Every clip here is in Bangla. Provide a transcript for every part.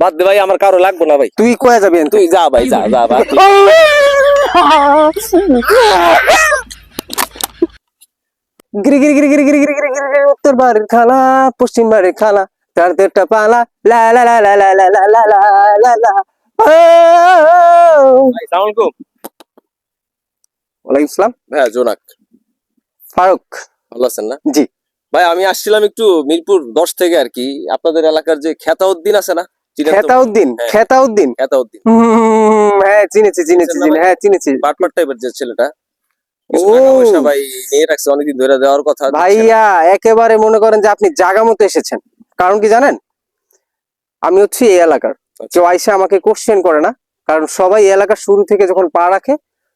বাদ দে ভাই, আমার কারো লাগবে না ভাই। তুই কয়ে যাবি তুই যা ভাই, যা যা ভাই। গিরি গিরি গিরি গিরি গিরি গিরি গিরি গিরি উত্তর বাড়ির খালা পশ্চিম বাড়ির খালা তার দেড়টা পালা লা লা লা লা লা লা লা লা লা লা লা। ভাই আসসালামু আলাইকুম। ওয়ালাইকুম আসসালাম। হ্যাঁ জোনাক, ফারুক। ভালো আছেন না? জি। ভাই আমি আসছিলাম একটু মিরপুর 10 থেকে আর কি, আপনাদের এলাকার যে খেতাউদ্দিন আছে না? চিনেন তো? খেতাউদ্দিন, হ্যাঁ, খেতাউদ্দিন। খেতাউদ্দিন হ্যাঁ চিনেছি চিনেছি চিনেন না চিনি, ভাই? হ্যাঁ চিনেছি। বাটপার টাইপের যে ছেলেটা, ও কিছু টাকা পয়সা ভাই নিয়ে রাখছে, অনেকদিন ধরে দেওয়ার কথা দিচ্ছে না। ভাইয়া একেবারে মনে করেন যে আপনি জায়গা মতো এসেছেন। কারণ কি জানেন, আমি হচ্ছি এই এলাকার। কেউ আইসা আমাকে কোশ্চেন করে না, কারণ সবাই এই এলাকার শুরু থেকে যখন পা রাখে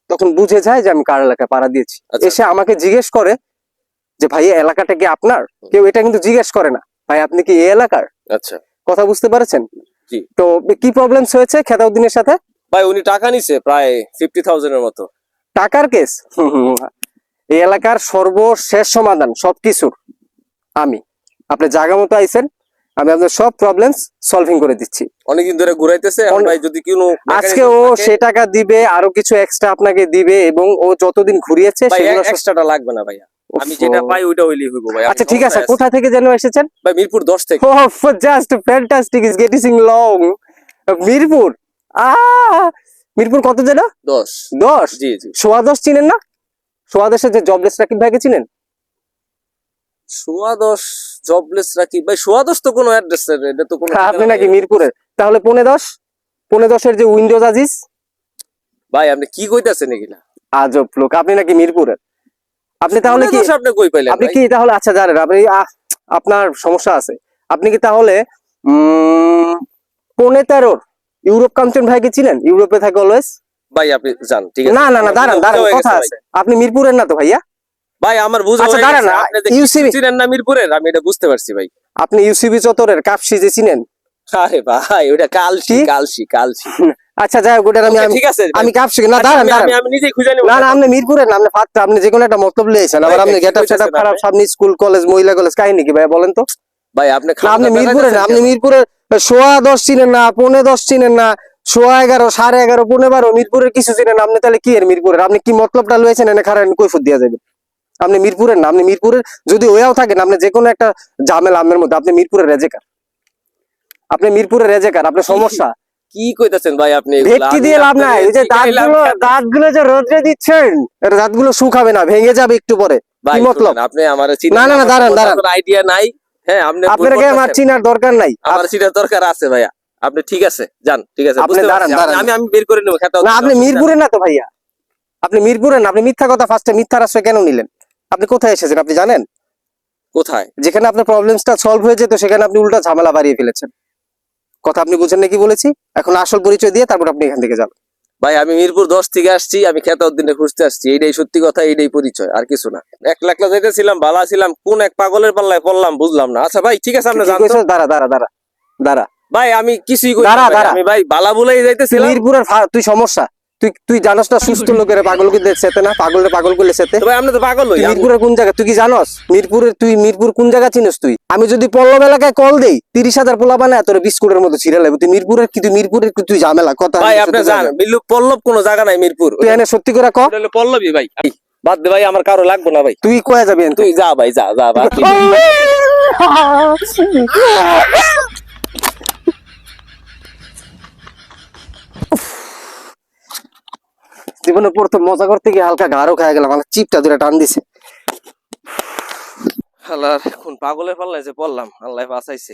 তখন বুঝে যায় যে আমি কার এলাকায় পাড়া দিয়েছি। আচ্ছা। এসে আমাকে জিজ্ঞেস করে যে ভাই এই এলাকাটা কি আপনার, কেউ এটা কিন্তু জিজ্ঞেস করে না ভাই আপনি কি এই এলাকার। আচ্ছা কথা বুঝতে পারছেন? জি। তো কি প্রবলেমস হয়েছে খেতাউদ্দিনের সাথে? ভাই উনি টাকা নিছে প্রায় 50,000 এর মতো। টাকার কেস? এই এলাকার সর্বশেষ সমাধান সবকিছুর আমি। আপনি জায়গা মতো আইছেন, আমি আপনার সব প্রবলেমস সলভিং করে দিচ্ছি। অনেকদিন ধরে ঘুরাইতেছে, এখন ভাই যদি কোনো আজকে ও সে টাকা দিবে, আরো কিছু এক্সট্রা আপনাকে দিবে, এবং ও যতদিন ঘুরিয়েছে ভাই সেগুলো এক্সট্রাটা লাগবে না ভাইয়া, আমি যেটা পাই ওইটা হইলেই হইব ভাই। আচ্ছা ঠিক আছে, কোথা থেকে যেন এসেছেন? ভাই মিরপুর 10 থেকে। Oh, just fantastic, is getting long. Mirpur, Mirpur কত যেন? 10। 10? জি জি। সোয়া 10 চিনেন না? সোয়া 10-এর যে জবলেস রাকিব ভাইকে চিনেন? সোয়া 10 জবলেস রাকিব ভাই? সোয়া 10 তো কোনো অ্যাড্রেস, এটা তো কোনো আপনি নাকি মিরপুরের? তাহলে পৌনে 10, পৌনে 10-এর যে উইন্ডোজ আজিজ। ভাই আপনি কি কইতাছেন এগুলা? আজব লোক, আপনি নাকি মিরপুরের? আপনি তাহলে কি, আপনি কই পাইলেন আপনি ভাই? কি তাহলে, আচ্ছা জানেন আপনি আপনার সমস্যা আছে। আপনি কি তাহলে পৌনে 13-র ইউরোপ কাঞ্চন ভাইকে চিনেন? ইউরোপে থাকে অলওয়েজ। ভাই আপনি যান, ঠিক আছে। না না না, দাঁড়ান দাঁড়ান, কথা আছে। আপনি মিরপুরের না তো ভাইয়া? ভাই আমার বুঝা আচ্ছা হয়ে দাঁড়ান, গেছে, আপনি যে ইউসিবি চিনেন না মিরপুরের, আমি এটা বুঝতে পারছি ভাই। আপনি ইউসিবি চত্বরের কাপসি যে চিনেন? আরে ভাই ওটা কালশি কালশি কালশি। আচ্ছা যাই হোক, ওটা আমি ঠিক আছে আমি কাপসি না। দাঁড়ান দাঁড়ান, আমি নিজেই খুঁজে নেব। না না, আপনি মিরপুরের না, আপনি ফাত্তা, আপনি যে কোনো একটা মতলব লিয়েছেন। আবার আপনি গেটআপ সেটআপ খারাপ, সামনে স্কুল কলেজ মহিলা কলেজ, কাহিনী কি ভাই বলেন তো? ভাই আপনি আপনি মিরপুরের না, আপনি মিরপুরের সোয়া 10 চিনেন না, পৌনে 10 চিনেন না, সোয়া 11, 11:30, পৌনে 12 মিরপুরের কিছু চিনেন না। আপনি তাহলে কি এর মিরপুরের? আপনি কি মতলবটা লয়েছেন এনে খারাপ কৈফত দিয়া যাবে? আপনি মিরপুরের না, আপনি মিরপুরের যদি ওয়াও থাকেন, আপনি যে কোনো একটা ঝামেলা আপনার মধ্যে, আপনি মিরপুরের রেজেকার, আপনি মিরপুরের রেজেকার, আপনার সমস্যা। কি কইতাছেন ভাই আপনি? ভেটকি দিয়ে লাভ নাই, এই যে দাঁতগুলো যে রোদ্রে দিচ্ছেন, এর দাঁতগুলো শুকাবে না, ভেঙে যাবে একটু পরে। কি মতলব? আপনি আমারে চিনেন না না না, দাঁড়ান দাঁড়ান, আইডিয়া নাই। হ্যাঁ আপনি আপনাকে আমার চিনার দরকার নাই, আমার চিনার দরকার আছে ভাইয়া। আপনি ঠিক আছে যান, ঠিক আছে আপনি দাঁড়ান দাঁড়ান, আমি বের করে নেব খেতে। না আপনি মিরপুরের না তো ভাইয়া, আপনি মিরপুরের না। আপনি মিথ্যা কথা ফার্স্টে, মিথ্যার আশ্রয় কেন নিলেন? আপনি কোথায় এসেছেন আপনি জানেন? কোথায়? যেখানে আপনার প্রবলেমসটা সলভ হয়ে যেত সেখানে আপনি উল্টা ঝামেলা বাড়িয়ে ফেলেছেন। কথা আপনি বুঝেন নাকি বলেছি? এখন আসল পরিচয় দিয়ে তারপর আপনি এখান থেকে যাবেন। ভাই আমি মিরপুর 10 থেকে আসছি, আমি খেতাউদ্দিনে খুঁজতে আসছি, এইটাই সত্যি কথা, এইটাই পরিচয়, আর কিছু না। 1 লাখ যাইতেছিলাম, বালা ছিলাম, কোন এক পাগলের পাল্লায় পড়লাম বুঝলাম না। আচ্ছা ভাই ঠিক আছে, আপনি জানতো। দাঁড়া দাঁড়া দাঁড়া দাঁড়া ভাই আমি কিছুই করি দাঁড়া না, দাঁড়া, আমি ভাই বালা বলেই যাইতেছিলাম। মিরপুরের তুই সমস্যা, তুই জানোস না সুস্থ লোকের পাগলকে সেতে না, পাগলের পাগল করলে সেতে। ভাই আপনি তো পাগল হই। মিরপুরের কোন জায়গা তুই কি জানোস? মিরপুরের, তুই মিরপুর কোন জায়গা চিনিস তুই? আমি যদি পল্লব এলাকায় কল দেই 30,000 পোলা বানায় তোর বিস্কুটের মতো ছিঁড়ে লাগবে। তুই মিরপুরের কি, তুই মিরপুরের তুই ঝামেলা কথা। ভাই আপনি জানেন পল্লব কোনো জায়গা নাই মিরপুর। তুই এনে সত্যি করে ক, পল্লবই ভাই। বাদ দে ভাই, আমার কারো লাগবে না ভাই। তুই কয়ে যাবি? তুই যা ভাই, যা যা ভাই। জীবনে প্রথম মজা করতে গিয়ে হালকা ঘাড়ও খায় গেলাম, আমার চিপটা ধরে টান দিছে। আল্লাহ, এখন পাগলের পাল্লায় যে পড়লাম, আল্লাহ বাঁচাইছে।